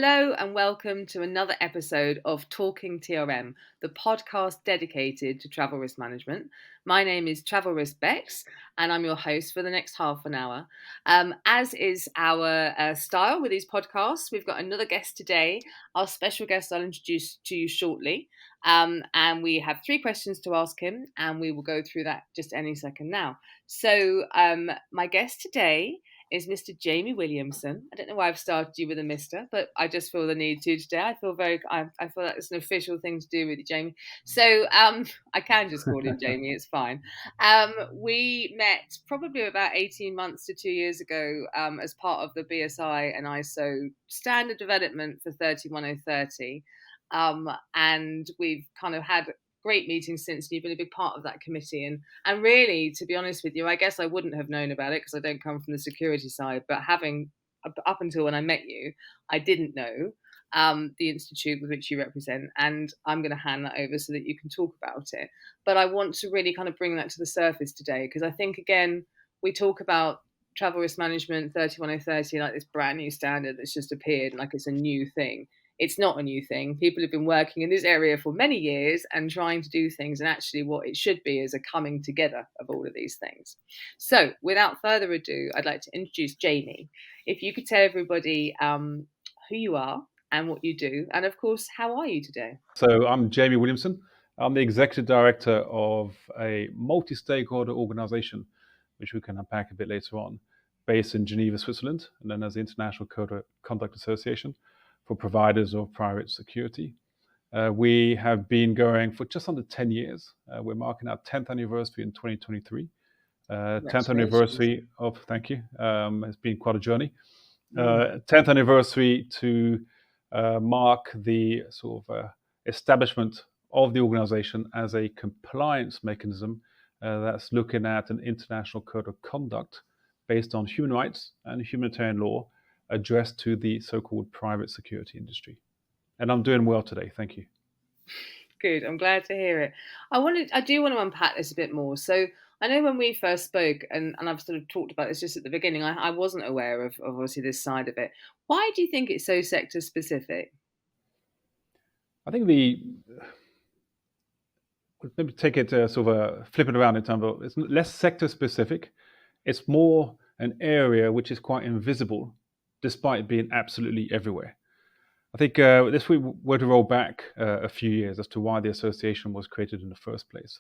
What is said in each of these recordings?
Hello and welcome to another episode of Talk'n TRM, the podcast dedicated to travel risk management. My name is Travel Risk Bex, and I'm your host for the next half an hour. As is our style with these podcasts, we've got another guest today. Our special guest I'll introduce to you shortly. And we have 3 questions to ask him, and we will go through that just any second now. So my guest today is Mr. Jamie Williamson. I don't know why I've started you with a Mr., but I just feel the need to today. I feel that it's an official thing to do with you, Jamie. So I can just call him Jamie. It's fine. We met probably about 18 months to 2 years ago as part of the BSI and ISO standard development for 31030. And we've kind of had great meetings since. You've been a big part of that committee, and really, to be honest with you, I guess I wouldn't have known about it because I don't come from the security side. But having up until when I met you, I didn't know the institute with which you represent, and I'm going to hand that over so that you can talk about it. But I want to really kind of bring that to the surface today because I think again we talk about travel risk management 31030 like this brand new standard that's just appeared, like it's a new thing. It's not a new thing. People have been working in this area for many years and trying to do things, and actually what it should be is a coming together of all of these things. So without further ado, I'd like to introduce Jamie. If you could tell everybody who you are and what you do, and of course, how are you today? So I'm Jamie Williamson. I'm the executive director of a multi-stakeholder organization, which we can unpack a bit later on, based in Geneva, Switzerland, and then as the International Code of Conduct Association for providers of private security. We have been going for just under 10 years. We're marking our 10th anniversary in 2023. 10th anniversary of, thank you, it's been quite a journey. 10th anniversary to mark the sort of establishment of the organization as a compliance mechanism that's looking at an international code of conduct based on human rights and humanitarian law addressed to the so-called private security industry. And I'm doing well today. Thank you. Good. I'm glad to hear it. I do want to unpack this a bit more. So I know when we first spoke, and I've sort of talked about this just at the beginning, I wasn't aware of obviously this side of it. Why do you think it's so sector specific? I think let me take it sort of flip it around in terms of it's less sector specific. It's more an area which is quite invisible, despite being absolutely everywhere. I think if we were to roll back a few years as to why the association was created in the first place,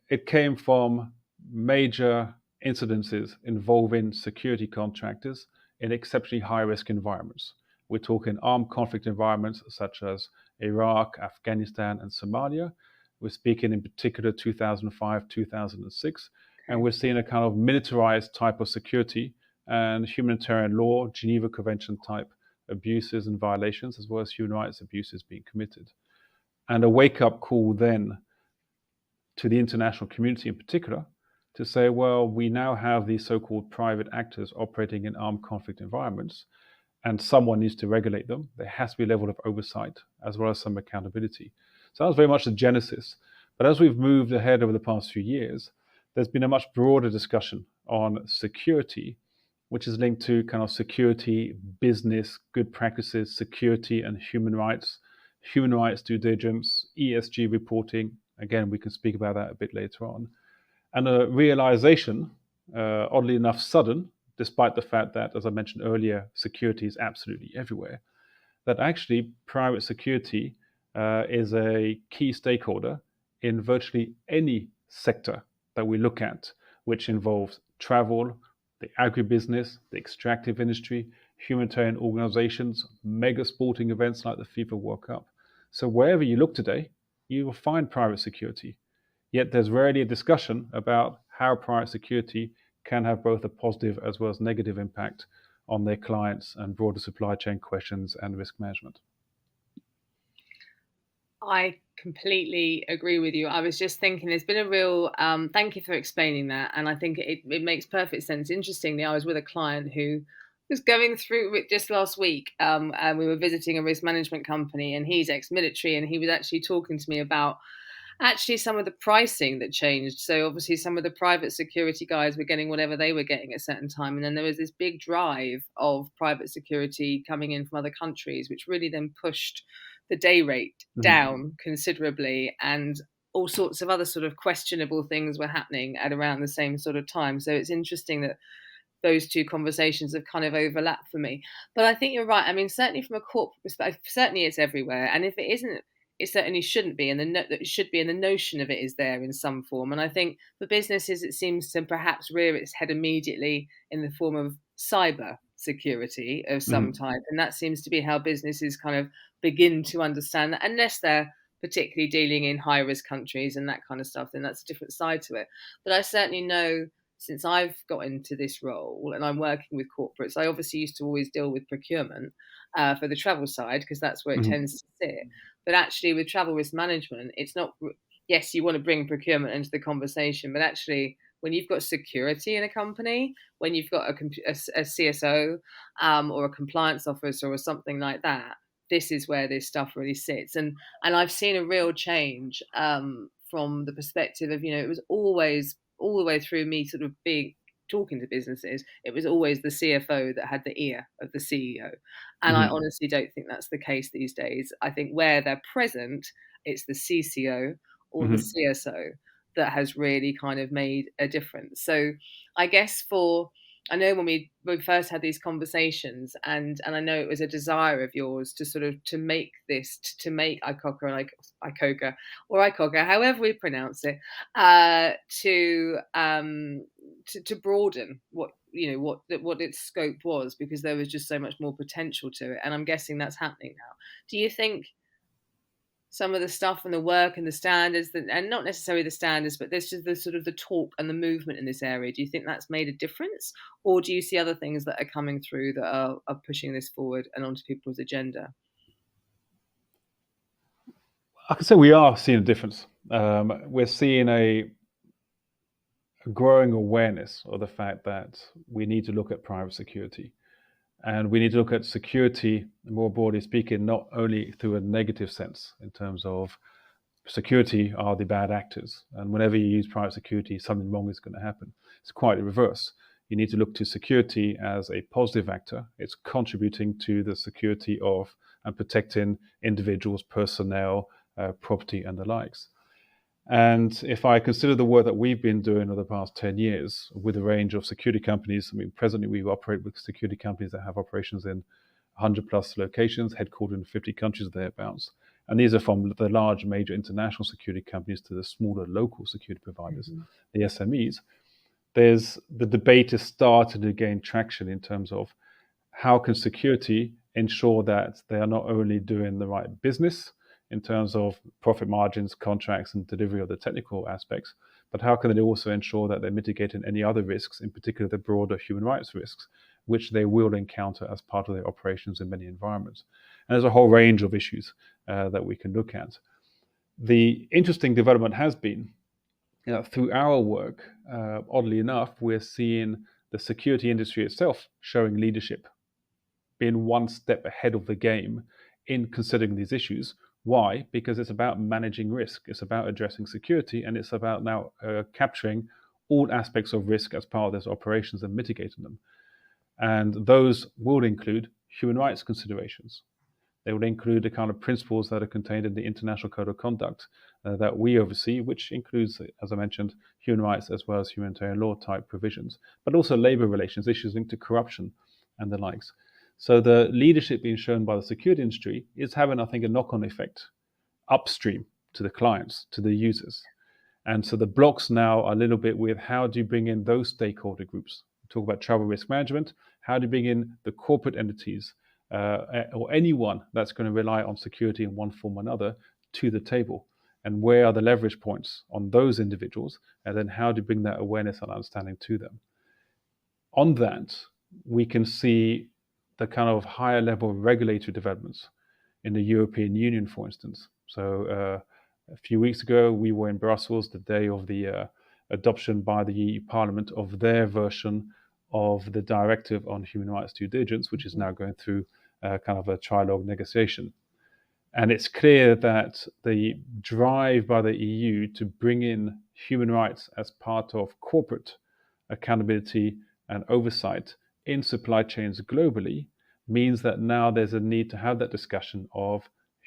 it came from major incidences involving security contractors in exceptionally high-risk environments. We're talking armed conflict environments such as Iraq, Afghanistan, and Somalia. We're speaking in particular 2005, 2006, and we're seeing a kind of militarized type of security and humanitarian law, Geneva Convention type abuses and violations, as well as human rights abuses being committed. And a wake-up call then to the international community in particular to say, well, we now have these so-called private actors operating in armed conflict environments, and someone needs to regulate them. There has to be a level of oversight as well as some accountability. So that was very much the genesis. But as we've moved ahead over the past few years, there's been a much broader discussion on security, which is linked to kind of security, business, good practices, security and human rights due diligence, ESG reporting. Again, we can speak about that a bit later on. And a realization, oddly enough, sudden, despite the fact that, as I mentioned earlier, security is absolutely everywhere, that actually private security is a key stakeholder in virtually any sector that we look at, which involves travel, the agribusiness, the extractive industry, humanitarian organizations, mega sporting events like the FIFA World Cup. So wherever you look today, you will find private security. Yet there's rarely a discussion about how private security can have both a positive as well as negative impact on their clients and broader supply chain questions and risk management. I completely agree with you. I was just thinking there's been a real, thank you for explaining that. And I think it makes perfect sense. Interestingly, I was with a client who was going through it just last week. And we were visiting a risk management company, and he's ex-military, and he was actually talking to me about actually some of the pricing that changed. So obviously some of the private security guys were getting whatever they were getting at a certain time. And then there was this big drive of private security coming in from other countries, which really then pushed the day rate Mhm. down considerably. And all sorts of other sort of questionable things were happening at around the same sort of time. So it's interesting that those two conversations have kind of overlapped for me. But I think you're right. I mean, certainly from a corporate perspective, certainly it's everywhere. And if it isn't, it certainly shouldn't be. And it should be, and the notion of it is there in some form. And I think for businesses, it seems to perhaps rear its head immediately in the form of cyber security of some Mhm. type. And that seems to be how businesses kind of begin to understand that, unless they're particularly dealing in high risk countries and that kind of stuff, then that's a different side to it. But I certainly know, since I've got into this role and I'm working with corporates, I obviously used to always deal with procurement for the travel side, because that's where it Mhm. tends to sit. But actually, with travel risk management, it's not, yes, you want to bring procurement into the conversation, but actually, when you've got security in a company, when you've got a CSO or a compliance officer or something like that, this is where this stuff really sits. And I've seen a real change from the perspective of, it was always all the way through me sort of being talking to businesses, it was always the CFO that had the ear of the CEO. And I Mhm. honestly don't think that's the case these days. I think where they're present, it's the CCO or the Mhm. CSO that has really kind of made a difference. So I guess I know when we first had these conversations, and I know it was a desire of yours to sort of to make ICoCA and ICoCA or ICoCA, however we pronounce it, uh, to um, to broaden what its scope was, because there was just so much more potential to it, and I'm guessing that's happening now. Do you think some of the stuff and the work and the standards and not necessarily the standards, but there's just the sort of the talk and the movement in this area, do you think that's made a difference, or do you see other things that are coming through that are pushing this forward and onto people's agenda? I can say we are seeing a difference. We're seeing a growing awareness of the fact that we need to look at private security. And we need to look at security, more broadly speaking, not only through a negative sense in terms of security are the bad actors. And whenever you use private security, something wrong is going to happen. It's quite the reverse. You need to look to security as a positive actor. It's contributing to the security of and protecting individuals, personnel, property, and the likes. And if I consider the work that we've been doing over the past 10 years with a range of security companies, I mean, presently we operate with security companies that have operations in 100 plus locations, headquartered in 50 countries thereabouts. And these are from the large major international security companies to the smaller local security providers, Mm-hmm. the SMEs. There's the debate is starting to gain traction in terms of how can security ensure that they are not only doing the right business in terms of profit margins, contracts, and delivery of the technical aspects, but how can they also ensure that they're mitigating any other risks, in particular the broader human rights risks, which they will encounter as part of their operations in many environments. And there's a whole range of issues that we can look at. The interesting development has been, through our work, oddly enough, we're seeing the security industry itself showing leadership, being one step ahead of the game in considering these issues. Why? Because it's about managing risk, it's about addressing security, and it's about now capturing all aspects of risk as part of those operations and mitigating them. And those will include human rights considerations. They will include the kind of principles that are contained in the International Code of Conduct that we oversee, which includes, as I mentioned, human rights as well as humanitarian law type provisions, but also labor relations, issues linked to corruption and the likes. So the leadership being shown by the security industry is having, I think, a knock-on effect upstream to the clients, to the users. And so the blocks now are a little bit with how do you bring in those stakeholder groups? We talk about travel risk management. How do you bring in the corporate entities or anyone that's going to rely on security in one form or another to the table? And where are the leverage points on those individuals? And then how do you bring that awareness and understanding to them? On that, we can see the kind of higher level regulatory developments in the European Union, for instance. So a few weeks ago, we were in Brussels the day of the adoption by the EU Parliament of their version of the directive on human rights due diligence, which is now going through kind of a trilogue negotiation. And it's clear that the drive by the EU to bring in human rights as part of corporate accountability and oversight in supply chains globally means that now there's a need to have that discussion of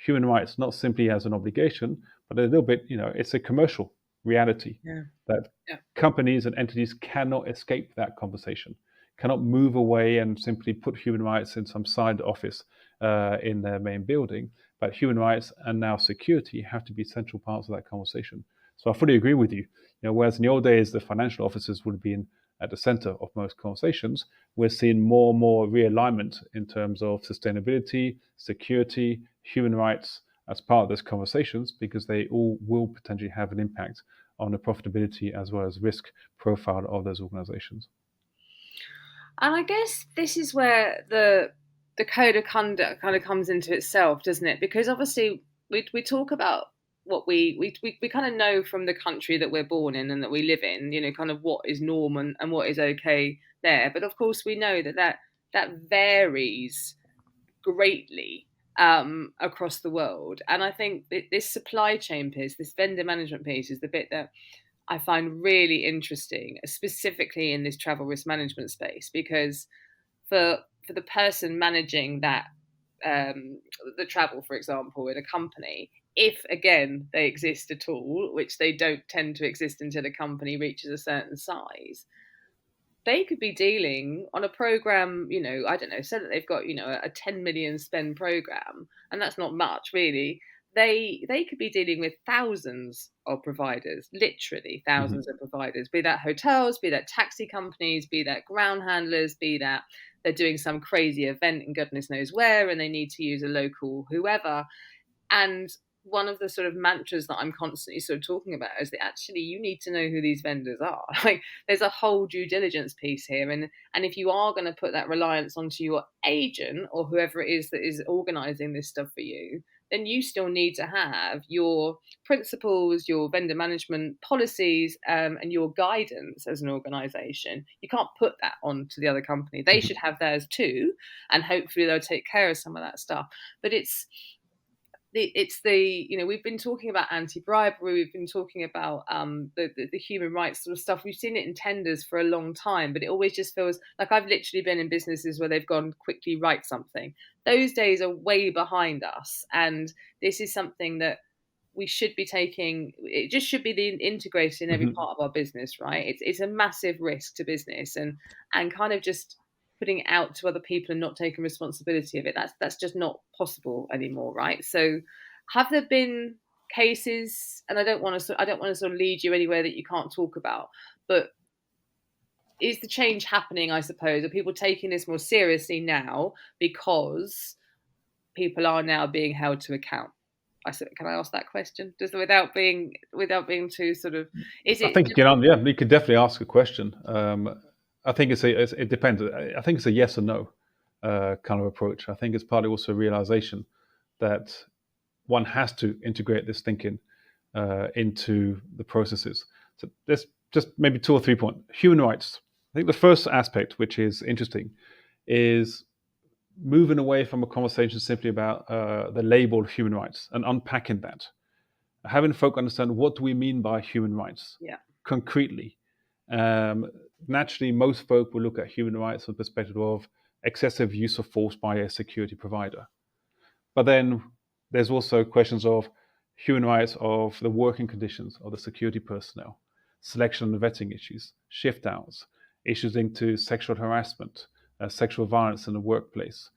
human rights, not simply as an obligation, but a little bit, it's a commercial reality Yeah. that Yeah. companies and entities cannot escape that conversation, cannot move away and simply put human rights in some side office in their main building. But human rights and now security have to be central parts of that conversation. So I fully agree with you. Whereas in the old days, the financial officers would have been at the center of most conversations, we're seeing more and more realignment in terms of sustainability, security, human rights as part of those conversations, because they all will potentially have an impact on the profitability as well as risk profile of those organizations. And I guess this is where the code of conduct kind of comes into itself, doesn't it? Because obviously we talk about what we kind of know from the country that we're born in and that we live in, kind of what is norm and what is okay there. But of course we know that varies greatly across the world. And I think this supply chain piece, this vendor management piece, is the bit that I find really interesting, specifically in this travel risk management space, because for the person managing that the travel, for example, in a company, if again they exist at all, which they don't tend to exist until a company reaches a certain size, they could be dealing on a program, I don't know, so that they've got, a 10 million spend program, and that's not much really. They could be dealing with thousands of providers, literally Mm-hmm. thousands of providers, be that hotels, be that taxi companies, be that ground handlers, be that they're doing some crazy event and goodness knows where, and they need to use a local whoever. And one of the sort of mantras that I'm constantly sort of talking about is that actually you need to know who these vendors are. Like there's a whole due diligence piece here. And if you are going to put that reliance onto your agent or whoever it is that is organizing this stuff for you, then you still need to have your principles, your vendor management policies, and your guidance as an organization. You can't put that onto the other company. They Mm-hmm. should have theirs too, and hopefully they'll take care of some of that stuff. But we've been talking about anti-bribery, we've been talking about the human rights sort of stuff. We've seen it in tenders for a long time, but it always just feels like I've literally been in businesses where they've gone quickly write something. Those days are way behind us, and this is something that we should be taking. It just should be integrated in every Mm-hmm. part of our business, right? It's a massive risk to business, and kind of just putting it out to other people and not taking responsibility of it, that's just not possible anymore, right? So have there been cases, and I don't want to sort of lead you anywhere that you can't talk about, but is the change happening, I suppose? Are people taking this more seriously now because people are now being held to account? Can I ask that question just without being too sort of, is I it think, just, yeah, we could definitely ask a question. I think it depends. I think it's a yes or no kind of approach. I think it's partly also a realization that one has to integrate this thinking into the processes. So there's just maybe 2 or 3 points. Human rights. I think the first aspect, which is interesting, is moving away from a conversation simply about the label of human rights and unpacking that, having folk understand what do we mean by human rights yeah. concretely. Um, Naturally, most folk will look at human rights from the perspective of excessive use of force by a security provider. But then there's also questions of human rights of the working conditions of the security personnel, selection and vetting issues, shift outs, issues linked to sexual harassment, sexual violence in the workplace,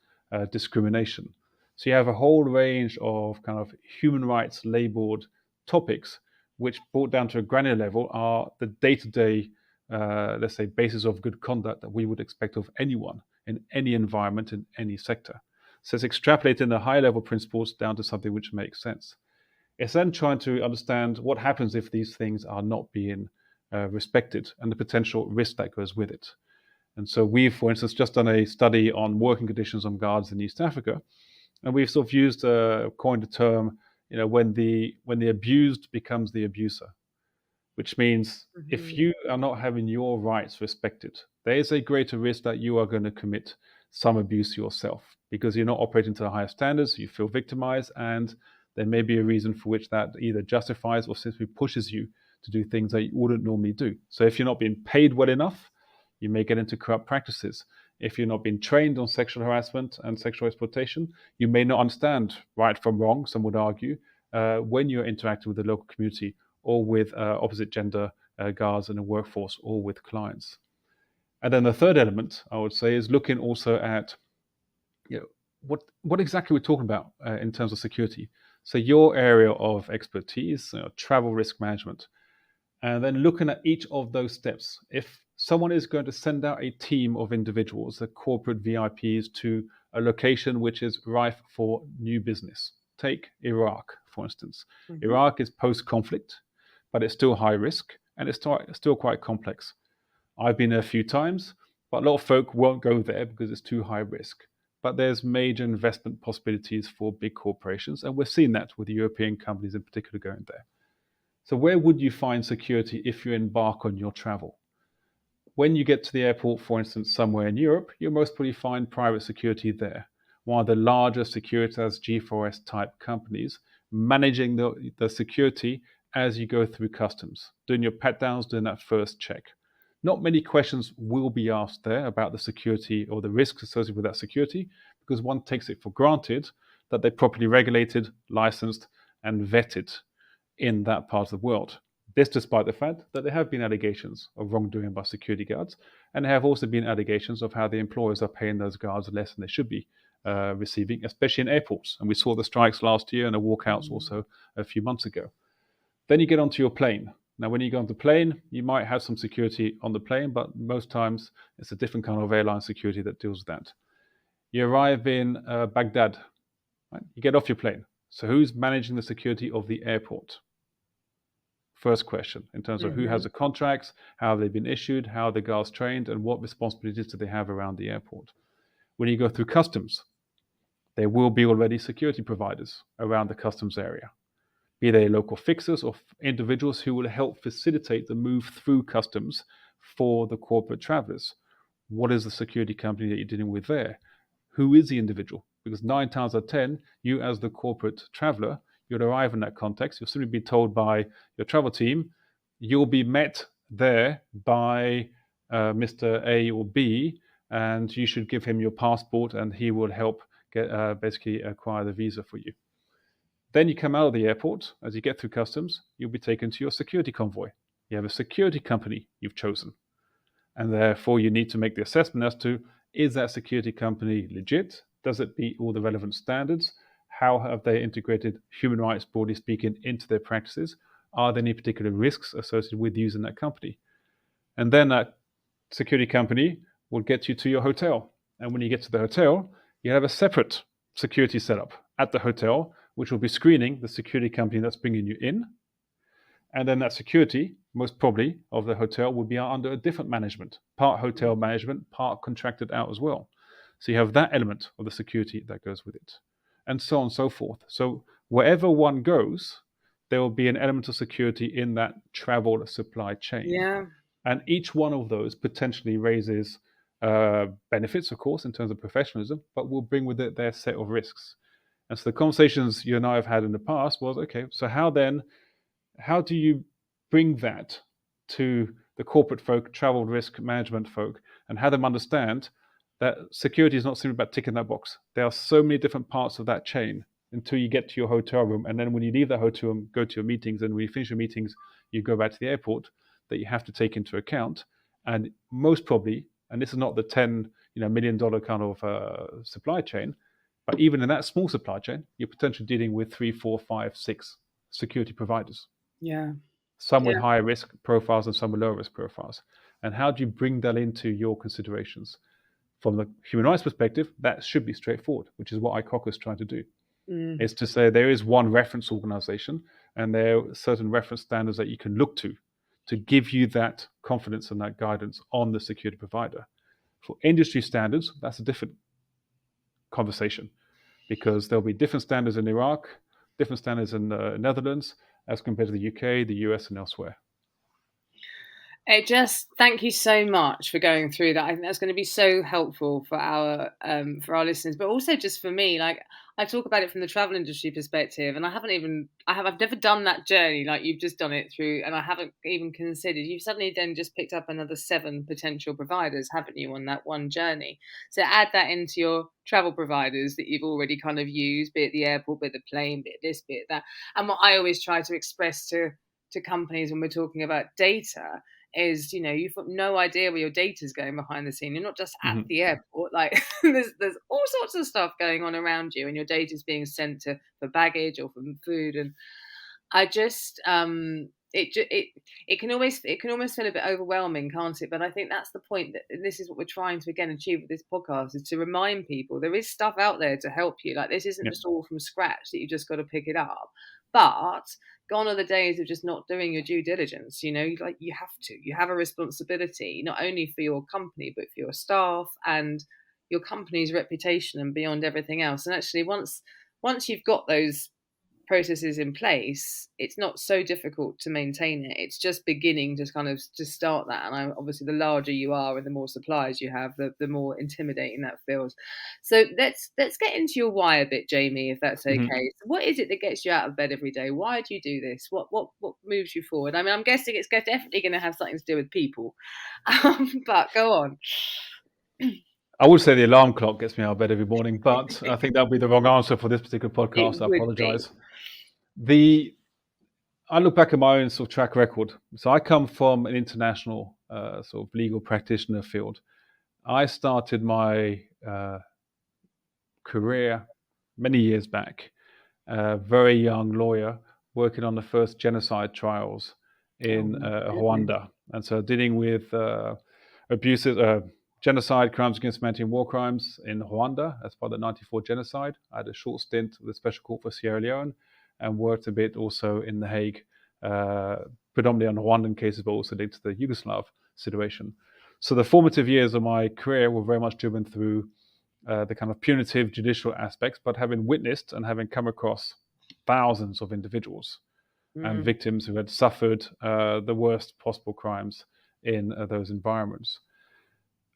discrimination. So you have a whole range of kind of human rights labeled topics, which brought down to a granular level are the day-to-day, let's say, basis of good conduct that we would expect of anyone in any environment, in any sector. So it's extrapolating the high level principles down to something which makes sense. It's then trying to understand what happens if these things are not being respected and the potential risk that goes with it. And so we've, for instance, just done a study on working conditions on guards in East Africa, and we've sort of used coined the term, when the abused becomes the abuser, which means if Mm-hmm. you are not having your rights respected, there is a greater risk that you are going to commit some abuse yourself, because you're not operating to the highest standards, you feel victimized, and there may be a reason for which that either justifies or simply pushes you to do things that you wouldn't normally do. So if you're not being paid well enough, you may get into corrupt practices. If you're not being trained on sexual harassment and sexual exploitation, you may not understand right from wrong, some would argue, when you're interacting with the local community or with opposite gender guards in the workforce or with clients. And then the third element, I would say, is looking also at what exactly we're talking about in terms of security. So your area of expertise, travel risk management, and then looking at each of those steps. If someone is going to send out a team of individuals, the corporate VIPs, to a location which is rife for new business, take Iraq, for instance. Mm-hmm. Iraq is post-conflict, but it's still high risk, and it's still quite complex. I've been there a few times, but a lot of folk won't go there because it's too high risk. But there's major investment possibilities for big corporations, and we're seeing that with European companies in particular going there. So where would you find security if you embark on your travel? When you get to the airport, for instance, somewhere in Europe, you'll most probably find private security there. One of the larger Securitas G4S type companies managing the security as you go through customs, doing your pat downs, doing that first check. Not many questions will be asked there about the security or the risks associated with that security, because one takes it for granted that they're properly regulated, licensed, and vetted in that part of the world. This despite the fact that there have been allegations of wrongdoing by security guards, and there have also been allegations of how the employers are paying those guards less than they should be receiving, especially in airports. And we saw the strikes last year and the walkouts also a few months ago. Then you get onto your plane. Now, when you go onto the plane, you might have some security on the plane, but most times it's a different kind of airline security that deals with that. You arrive in Baghdad, right? You get off your plane. So who's managing the security of the airport? First question, in terms of who has the contracts, how have they been issued, how are the guards trained, and what responsibilities do they have around the airport. When you go through customs, there will be already security providers around the customs area, be they local fixers or individuals who will help facilitate the move through customs for the corporate travelers. What is the security company that you're dealing with there? Who is the individual? Because 9 times out of 10, you as the corporate traveler, you'll arrive in that context. You'll simply be told by your travel team, you'll be met there by Mr. A or B, and you should give him your passport, and he will help basically acquire the visa for you. Then you come out of the airport. As you get through customs, you'll be taken to your security convoy. You have a security company you've chosen, and therefore you need to make the assessment as to, is that security company legit? Does it meet all the relevant standards? How have they integrated human rights, broadly speaking, into their practices? Are there any particular risks associated with using that company? And then that security company will get you to your hotel. And when you get to the hotel, you have a separate security setup at the hotel, which will be screening the security company that's bringing you in. And then that security, most probably, of the hotel will be under a different management, part hotel management, part contracted out as well. So you have that element of the security that goes with it, and so on and so forth. So wherever one goes, there will be an element of security in that travel supply chain. Yeah. And each one of those potentially raises benefits, of course, in terms of professionalism, but will bring with it their set of risks. And so the conversations you and I have had in the past was, okay, so how do you bring that to the corporate folk, travel risk management folk, and have them understand that security is not simply about ticking that box. There are so many different parts of that chain until you get to your hotel room. And then when you leave that hotel room, go to your meetings, and when you finish your meetings, you go back to the airport, that you have to take into account. And most probably, and this is not the $10 million kind of supply chain, but even in that small supply chain, you're potentially dealing with 3, 4, 5, 6 security providers. Yeah. Some with higher risk profiles and some with lower risk profiles. And how do you bring that into your considerations? From the human rights perspective, that should be straightforward, which is what ICoCA is trying to do. Is to say there is one reference organization, and there are certain reference standards that you can look to give you that confidence and that guidance on the security provider. For industry standards, that's a different conversation, because there'll be different standards in Iraq, different standards in the Netherlands as compared to the UK, the US, and elsewhere. Thank you so much for going through that. I think that's going to be so helpful for our listeners, but also just for me. Like, I talk about it from the travel industry perspective, and I've never done that journey like you've just done it through, and I haven't even considered. You've suddenly then just picked up another 7 potential providers, haven't you, on that one journey? So add that into your travel providers that you've already kind of used, be it the airport, be it the plane, be it this, be it that. And what I always try to express to companies when we're talking about data is, you've got no idea where your data is going behind the scene. You're not just at the airport. Like, there's all sorts of stuff going on around you, and your data is being sent for baggage or for food. And I just it can almost feel a bit overwhelming, can't it? But I think that's the point, that this is what we're trying to again achieve with this podcast, is to remind people there is stuff out there to help you. Like, this isn't Yep. just all from scratch that you just got to pick it up. But gone are the days of just not doing your due diligence. Like, you have a responsibility not only for your company but for your staff and your company's reputation and beyond everything else. And actually, once you've got those processes in place, it's not so difficult to maintain it. It's just beginning to kind of to start that. And obviously, the larger you are and the more suppliers you have, the more intimidating that feels. So let's get into your why a bit, Jamie, if that's okay. So what is it that gets you out of bed every day? Why do you do this? What moves you forward? I mean, I'm guessing it's definitely going to have something to do with people, but go on. I would say the alarm clock gets me out of bed every morning, but I think that would be the wrong answer for this particular podcast. It I would be. apologize. I look back at my own sort of track record. So I come from an international sort of legal practitioner field. I started my career many years back, a very young lawyer working on the first genocide trials in Rwanda. And so dealing with abuses, genocide, crimes against humanity, and war crimes in Rwanda as part of the 94 genocide. I had a short stint with the Special Court for Sierra Leone and worked a bit also in The Hague, predominantly on Rwandan cases, but also linked to the Yugoslav situation. So the formative years of my career were very much driven through the kind of punitive judicial aspects, but having witnessed and having come across thousands of individuals and victims who had suffered the worst possible crimes in those environments.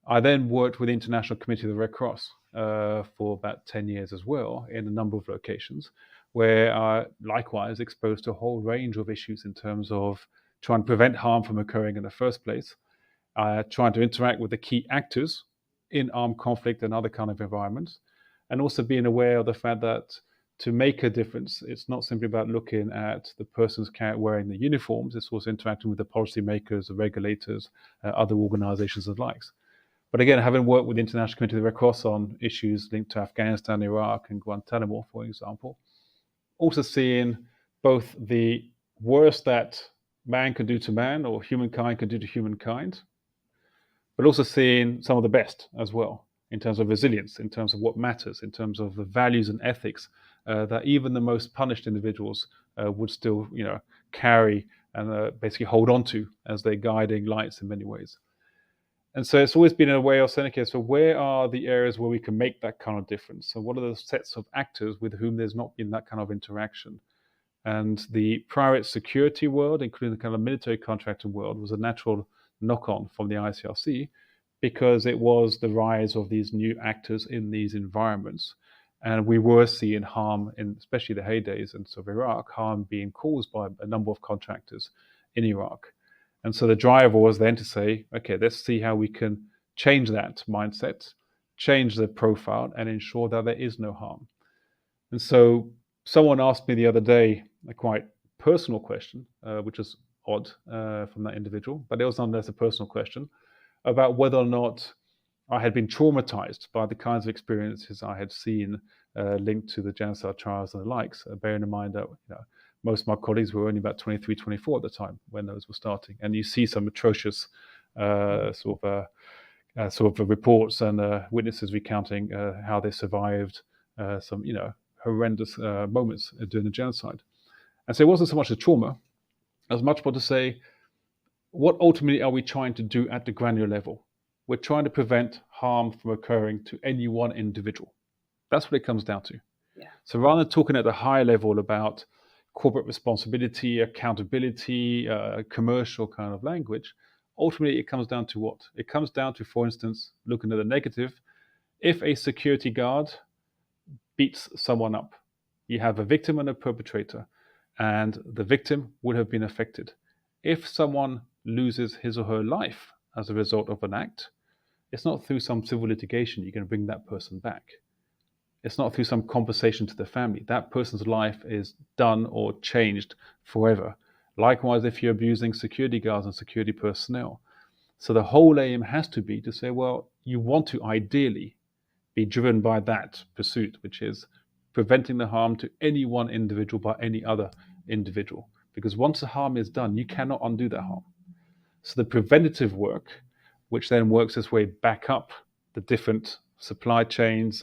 I then worked with the International Committee of the Red Cross for about 10 years as well in a number of locations, where I likewise exposed to a whole range of issues in terms of trying to prevent harm from occurring in the first place, trying to interact with the key actors in armed conflict and other kind of environments, and also being aware of the fact that to make a difference, it's not simply about looking at the persons wearing the uniforms, it's also interacting with the policymakers, the regulators, other organizations and likes. But again, having worked with the International Committee of the Red Cross on issues linked to Afghanistan, Iraq, and Guantanamo, for example, also seeing both the worst that man can do to man or humankind can do to humankind, but also seeing some of the best as well in terms of resilience, in terms of what matters, in terms of the values and ethics that even the most punished individuals would still, carry and basically hold on to as their guiding lights in many ways. And so it's always been a way of saying, okay, so where are the areas where we can make that kind of difference? So what are the sets of actors with whom there's not been that kind of interaction? And the private security world, including the kind of military contracting world, was a natural knock-on from the ICRC because it was the rise of these new actors in these environments. And we were seeing harm, in especially the heydays and of Iraq, harm being caused by a number of contractors in Iraq. And so the driver was then to say, okay, let's see how we can change that mindset, change the profile, and ensure that there is no harm. And so someone asked me the other day a quite personal question, which was odd from that individual, but it was nonetheless a personal question about whether or not I had been traumatized by the kinds of experiences I had seen linked to the genocide trials and the likes, bearing in mind that most of my colleagues were only about 23, 24 at the time when those were starting. And you see some atrocious sort of reports and witnesses recounting how they survived some, horrendous moments during the genocide. And so it wasn't so much the trauma, as much more to say, what ultimately are we trying to do at the granular level? We're trying to prevent harm from occurring to any one individual. That's what it comes down to. Yeah. So rather than talking at the high level about corporate responsibility, accountability, commercial kind of language, ultimately it comes down to what? It comes down to, for instance, looking at the negative, if a security guard beats someone up, you have a victim and a perpetrator, and the victim would have been affected. If someone loses his or her life as a result of an act, it's not through some civil litigation you're going to bring that person back. It's not through some compensation to the family. That person's life is done or changed forever. Likewise, if you're abusing security guards and security personnel. So the whole aim has to be to say, well, you want to ideally be driven by that pursuit, which is preventing the harm to any one individual by any other individual. Because once the harm is done, you cannot undo that harm. So the preventative work, which then works its way back up the different supply chains,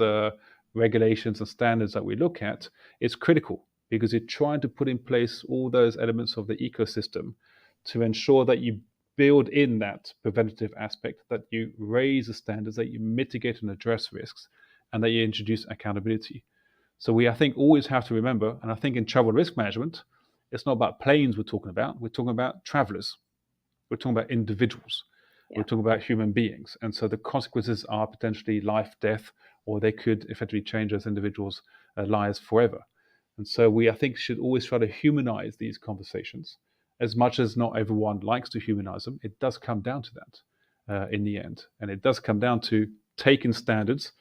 regulations, and standards that we look at, is critical because you're trying to put in place all those elements of the ecosystem to ensure that you build in that preventative aspect, that you raise the standards, that you mitigate and address risks, and that you introduce accountability. So we, I think, always have to remember, and I think in travel risk management, it's not about planes we're talking about travelers. We're talking about individuals. Yeah. We're talking about human beings. And so the consequences are potentially life, death, or they could effectively change those individuals' lives forever. And so we, I think, should always try to humanize these conversations. As much as not everyone likes to humanize them, it does come down to that in the end. And it does come down to taking standards,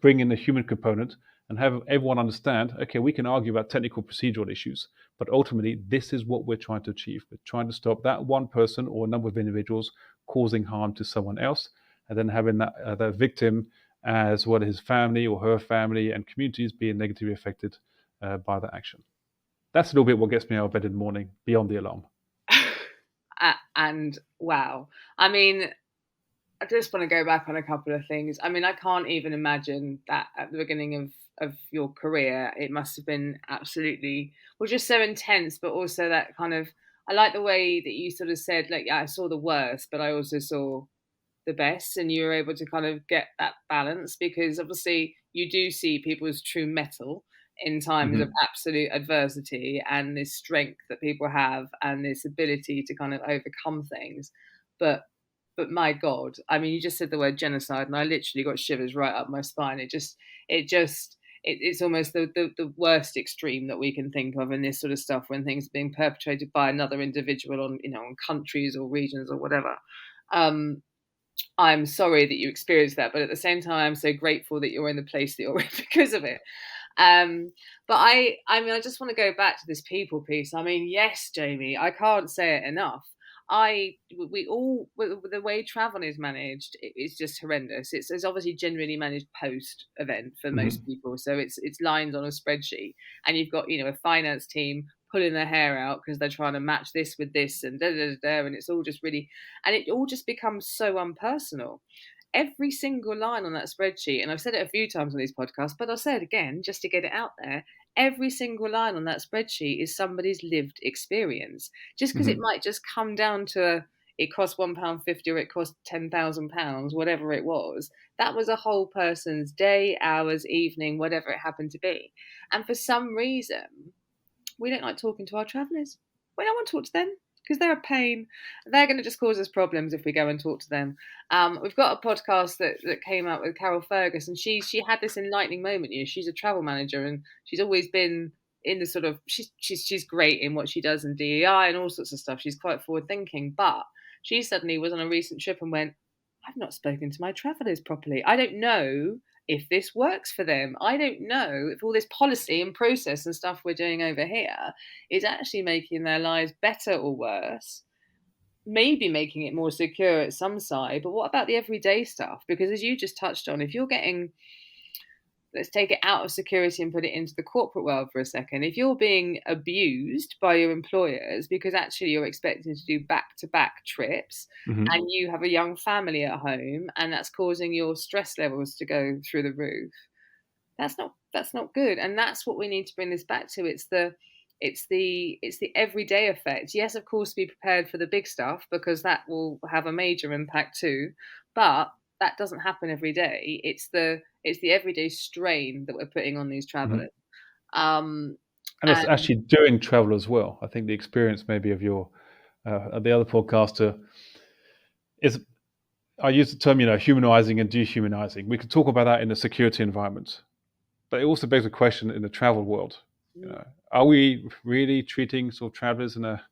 bring in the human component, and have everyone understand, okay, we can argue about technical procedural issues, but ultimately this is what we're trying to achieve. We're trying to stop that one person or a number of individuals causing harm to someone else, and then having that the victim as well as his family or her family and communities being negatively affected by that action. That's a little bit what gets me out of bed in the morning, beyond the alarm. And wow, I mean, I just want to go back on a couple of things. I mean, I can't even imagine that at the beginning of your career, it must have been absolutely, well, just so intense, but also that kind of, I like the way that you sort of said, like, yeah, I saw the worst, but I also saw the best, and you were able to kind of get that balance because obviously you do see people's true mettle in times of absolute adversity and this strength that people have and this ability to kind of overcome things. But my God, I mean, you just said the word genocide, and I literally got shivers right up my spine. It's almost the worst extreme that we can think of in this sort of stuff when things are being perpetrated by another individual on, on countries or regions or whatever. I'm sorry that you experienced that, but at the same time, I'm so grateful that you're in the place that you're in because of it. But I mean, I just want to go back to this people piece. I mean, yes, Jamie, I can't say it enough. We all, the way travel is managed, it's just horrendous. It's obviously generally managed post event for most people, so it's lines on a spreadsheet, and you've got a finance team pulling their hair out because they're trying to match this with this and da da da, and it's all just really, and it all just becomes so unpersonal. Every single line on that spreadsheet, and I've said it a few times on these podcasts, but I'll say it again just to get it out there. Every single line on that spreadsheet is somebody's lived experience. Just because it might just come down to it cost £1.50 or it cost £10,000, whatever it was, that was a whole person's day, hours, evening, whatever it happened to be. And for some reason, we don't like talking to our travellers. We don't want to talk to them because they're a pain. They're going to just cause us problems if we go and talk to them. We've got a podcast that came out with Carol Fergus, and she had this enlightening moment. She's a travel manager, and she's always been in the sort of she's great in what she does in DEI and all sorts of stuff. She's quite forward thinking, but she suddenly was on a recent trip and went, I've not spoken to my travellers properly. I don't know if this works for them. I don't know if all this policy and process and stuff we're doing over here is actually making their lives better or worse. Maybe making it more secure at some side, but what about the everyday stuff? Because as you just touched on, if you're getting, let's take it out of security and put it into the corporate world for a second. If you're being abused by your employers because actually you're expected to do back-to-back trips and you have a young family at home and that's causing your stress levels to go through the roof, that's not good. And that's what we need to bring this back to. It's the everyday effect. Yes, of course, be prepared for the big stuff because that will have a major impact too. But that doesn't happen every day. It's the everyday strain that we're putting on these travelers. And it's actually during travel as well. I think the experience maybe of your the other podcaster is, I use the term, humanizing and dehumanizing. We could talk about that in a security environment, but it also begs a question in the travel world. Are we really treating sort of travelers in a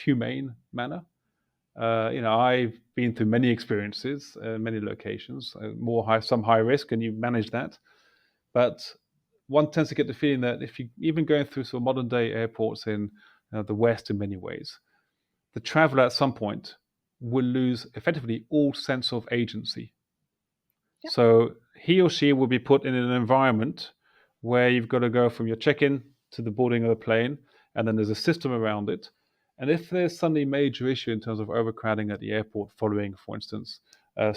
humane manner? I've been through many experiences, many locations, some high risk, and you manage that. But one tends to get the feeling that if you even going through sort of modern day airports in the West, in many ways, the traveler at some point will lose effectively all sense of agency. Yep. So he or she will be put in an environment where you've got to go from your check-in to the boarding of the plane, and then there's a system around it. And if there's suddenly a major issue in terms of overcrowding at the airport following, for instance, a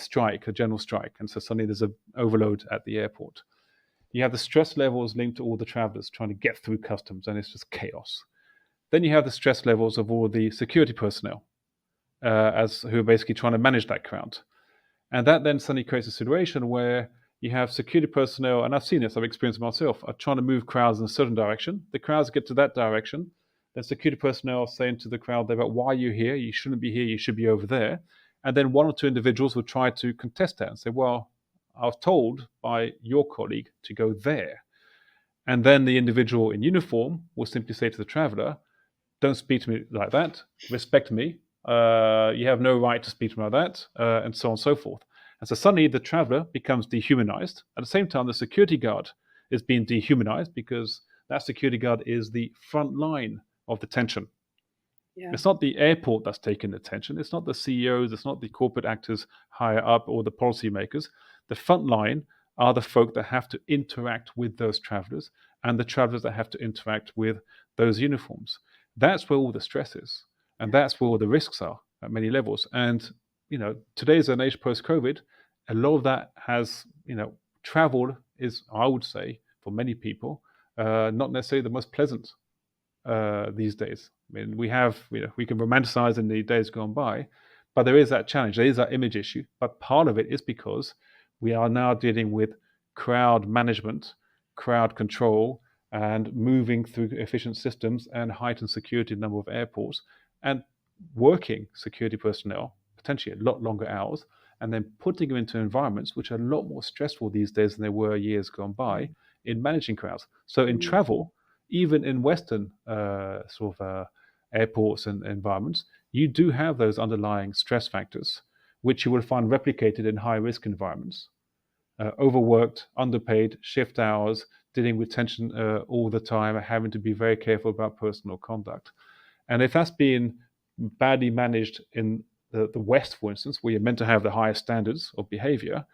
general strike, and so suddenly there's an overload at the airport, you have the stress levels linked to all the travelers trying to get through customs, and it's just chaos. Then you have the stress levels of all the security personnel, who are basically trying to manage that crowd. And that then suddenly creates a situation where you have security personnel, and I've seen this, I've experienced it myself, are trying to move crowds in a certain direction. The crowds get to that direction. Then security personnel are saying to the crowd, they're about, why are you here? You shouldn't be here. You should be over there. And then one or two individuals will try to contest that and say, well, I was told by your colleague to go there. And then the individual in uniform will simply say to the traveler, don't speak to me like that. Respect me. You have no right to speak to me like that, and so on and so forth. And so suddenly the traveler becomes dehumanized. At the same time, the security guard is being dehumanized because that security guard is the front line of the tension. Yeah. It's not the airport that's taking the tension. It's not the CEOs. It's not the corporate actors higher up or the policymakers. The front line are the folk that have to interact with those travelers and the travelers that have to interact with those uniforms. That's where all the stress is. And that's where all the risks are at many levels. And, today's an age post-COVID, a lot of that has, travel is, I would say, for many people, not necessarily the most pleasant these days. I mean, we can romanticize in the days gone by, but there is that challenge. There is that image issue. But part of it is because we are now dealing with crowd management, crowd control, and moving through efficient systems and heightened security in a number of airports, and working security personnel, potentially a lot longer hours, and then putting them into environments which are a lot more stressful these days than they were years gone by in managing crowds. So in travel, even in Western airports and environments, you do have those underlying stress factors, which you will find replicated in high-risk environments. Overworked, underpaid, shift hours, dealing with tension all the time, having to be very careful about personal conduct. And if that's being badly managed in the West, for instance, where you're meant to have the highest standards of behavior,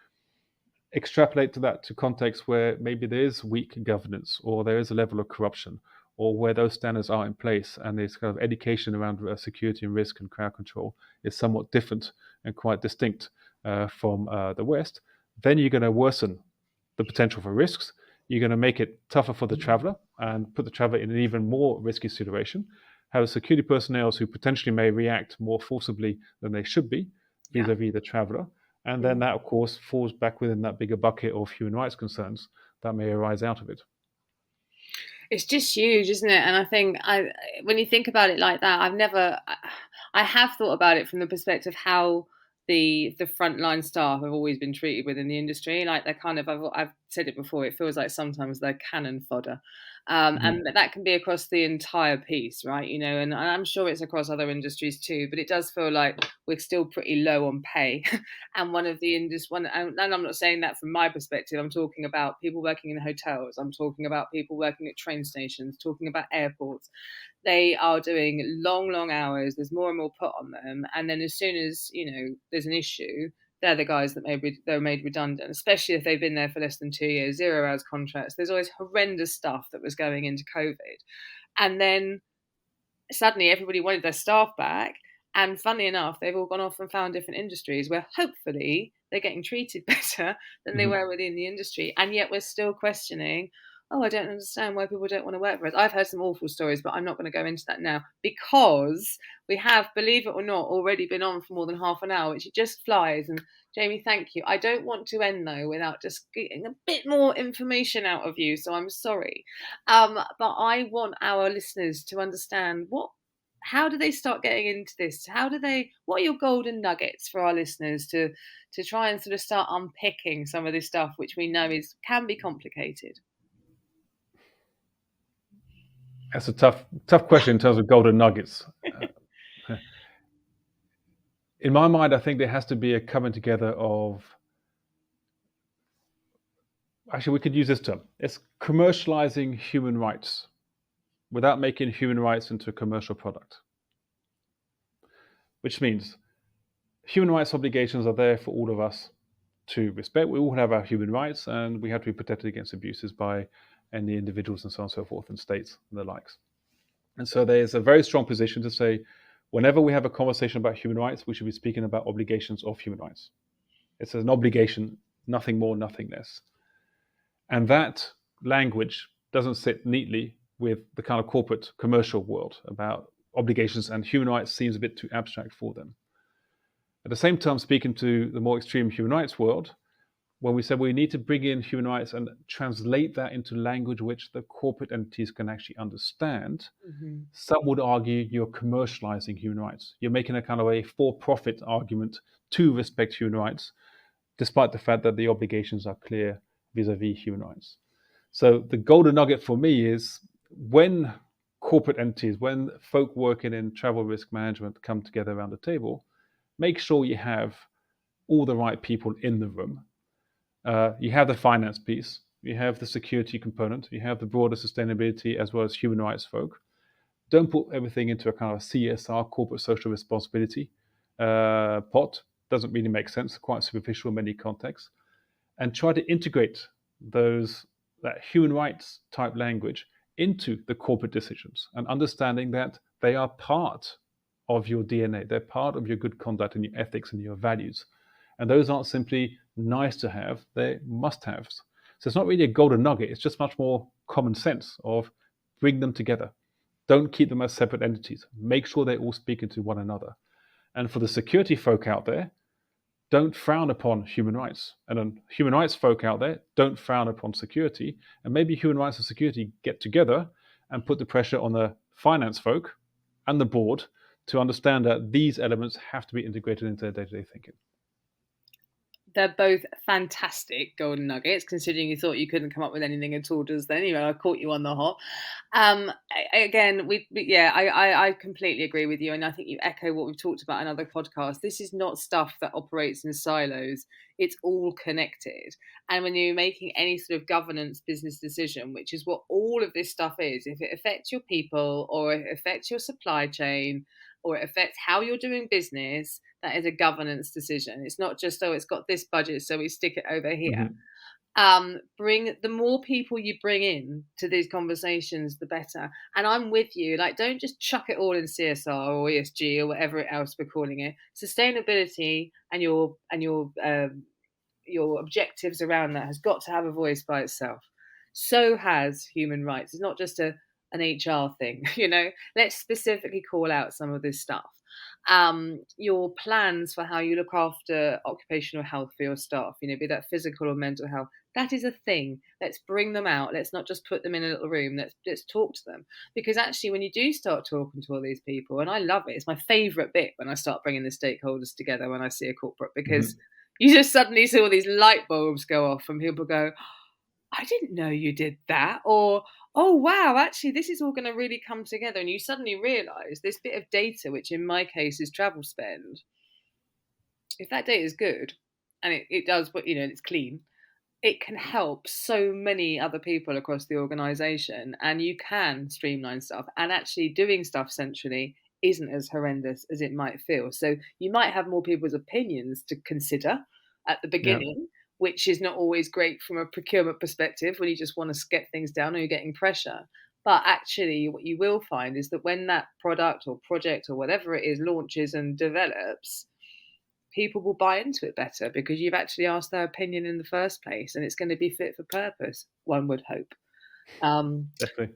extrapolate to contexts where maybe there is weak governance or there is a level of corruption or where those standards are in place and there's kind of education around security and risk and crowd control is somewhat different and quite distinct from the West, then you're going to worsen the potential for risks. You're going to make it tougher for the traveler and put the traveler in an even more risky situation. Have security personnel who potentially may react more forcibly than they should be vis-a-vis the traveler. And then that, of course, falls back within that bigger bucket of human rights concerns that may arise out of it. It's just huge, isn't it? And I think when you think about it like that, I have thought about it from the perspective how the frontline staff have always been treated within the industry. Like they're kind of, I've said it before, it feels like sometimes they're cannon fodder. And that can be across the entire piece, right? And I'm sure it's across other industries too, but it does feel like we're still pretty low on pay. And and I'm not saying that from my perspective, I'm talking about people working in hotels, I'm talking about people working at train stations, talking about airports. They are doing long hours. There's more and more put on them. And then as soon as, there's an issue, they're the guys that they're made redundant, especially if they've been there for less than 2 years, 0 hours contracts. There's always horrendous stuff that was going into COVID. And then suddenly everybody wanted their staff back. And funnily enough, they've all gone off and found different industries where hopefully they're getting treated better than they were within the industry. And yet we're still questioning, oh, I don't understand why people don't want to work for us. I've heard some awful stories, but I'm not going to go into that now because we have, believe it or not, already been on for more than half an hour, which just flies. And Jamie, thank you. I don't want to end though without just getting a bit more information out of you, so I'm sorry. But I want our listeners to understand what how do they start getting into this? What are your golden nuggets for our listeners to try and sort of start unpicking some of this stuff, which we know can be complicated? That's a tough question in terms of golden nuggets. In my mind, I think there has to be a coming together of, actually, we could use this term. It's commercializing human rights without making human rights into a commercial product. Which means human rights obligations are there for all of us to respect. We all have our human rights, and we have to be protected against abuses by any individuals and so on and so forth, and states and the likes. And so there's a very strong position to say, whenever we have a conversation about human rights, we should be speaking about obligations of human rights. It's an obligation, nothing more, nothing less. And that language doesn't sit neatly with the kind of corporate commercial world about obligations, and human rights seems a bit too abstract for them. At the same time, speaking to the more extreme human rights world, when we said we need to bring in human rights and translate that into language which the corporate entities can actually understand, some would argue you're commercializing human rights. You're making a kind of a for-profit argument to respect human rights, despite the fact that the obligations are clear vis-a-vis human rights. So the golden nugget for me is, when corporate entities, when folk working in travel risk management come together around the table, make sure you have all the right people in the room. You have the finance piece, you have the security component, you have the broader sustainability as well as human rights folk. Don't put everything into a kind of CSR, corporate social responsibility pot. Doesn't really make sense, quite superficial in many contexts. And try to integrate that human rights type language into the corporate decisions, and understanding that they are part of your DNA. They're part of your good conduct and your ethics and your values. And those aren't simply nice to have, they're must-haves. So it's not really a golden nugget, it's just much more common sense of bring them together. Don't keep them as separate entities. Make sure they're all speaking to one another. And for the security folk out there, don't frown upon human rights. And then human rights folk out there, don't frown upon security. And maybe human rights and security get together and put the pressure on the finance folk and the board to understand that these elements have to be integrated into their day-to-day thinking. They're both fantastic golden nuggets, considering you thought you couldn't come up with anything at all just then. Anyway, I caught you on the hop. Again, I completely agree with you, and I think you echo what we've talked about in other podcasts. This is not stuff that operates in silos. It's all connected. And when you're making any sort of governance business decision, which is what all of this stuff is, if it affects your people or it affects your supply chain or it affects how you're doing business, that is a governance decision. It's not just, oh, it's got this budget, so we stick it over here. Bring the more people you bring in to these conversations, the better. And I'm with you. Like, don't just chuck it all in CSR or ESG or whatever else we're calling it. Sustainability and your objectives around that has got to have a voice by itself. So has human rights. It's not just an HR thing, Let's specifically call out some of this stuff. Your plans for how you look after occupational health for your staff, be that physical or mental health, that is a thing. Let's bring them out. Let's not just put them in a little room. Let's talk to them. Because actually, when you do start talking to all these people, and I love it, it's my favorite bit when I start bringing the stakeholders together when I see a corporate, because you just suddenly see all these light bulbs go off and people go, I didn't know you did that. Or, oh, wow, actually, this is all going to really come together. And you suddenly realize this bit of data, which in my case is travel spend, if that data is good and it does, but it's clean, it can help so many other people across the organization, and you can streamline stuff, and actually doing stuff centrally isn't as horrendous as it might feel. So you might have more people's opinions to consider at the beginning, which is not always great from a procurement perspective when you just want to get things down or you're getting pressure. But actually what you will find is that when that product or project or whatever it is launches and develops, people will buy into it better because you've actually asked their opinion in the first place, and it's going to be fit for purpose, one would hope. Definitely.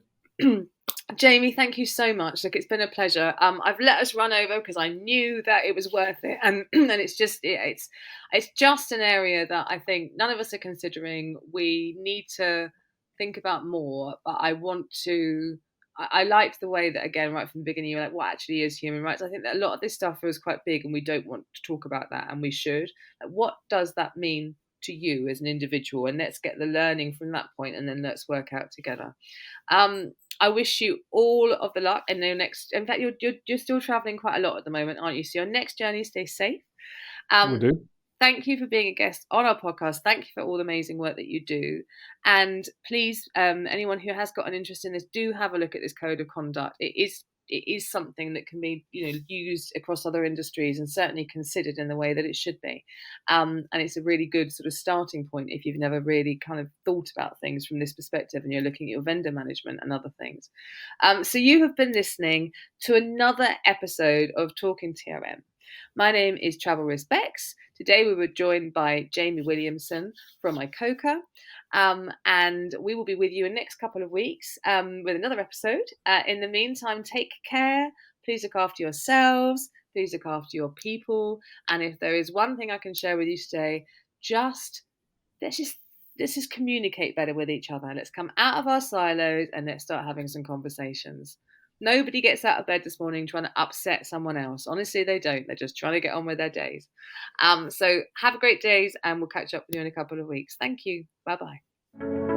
Jamie, thank you so much. Look, it's been a pleasure. I've let us run over because I knew that it was worth it, and it's just an area that I think none of us are considering. We need to think about more, but I want to I liked the way that, again, right from the beginning, you were like, what actually is human rights? I think that a lot of this stuff is quite big and we don't want to talk about that, and we should. Like, what does that mean to you as an individual? And let's get the learning from that point, and then let's work out together. I wish you all of the luck in your next. In fact, you're still traveling quite a lot at the moment, aren't you? So your next journey, stay safe. Will do. Thank you for being a guest on our podcast. Thank you for all the amazing work that you do. And please, anyone who has got an interest in this, do have a look at this code of conduct. It is something that can be, used across other industries and certainly considered in the way that it should be. And it's a really good sort of starting point if you've never really kind of thought about things from this perspective and you're looking at your vendor management and other things. So you have been listening to another episode of Talk'n TRM. My name is Travel Risk Bex. Today we were joined by Jamie Williamson from ICoCA, and we will be with you in the next couple of weeks with another episode. In the meantime, take care. Please look after yourselves. Please look after your people. And if there is one thing I can share with you today, let's just communicate better with each other. Let's come out of our silos and let's start having some conversations. Nobody gets out of bed this morning trying to upset someone else. Honestly, they don't. They're just trying to get on with their days. So have a great days, and we'll catch up with you in a couple of weeks. Thank you. Bye-bye.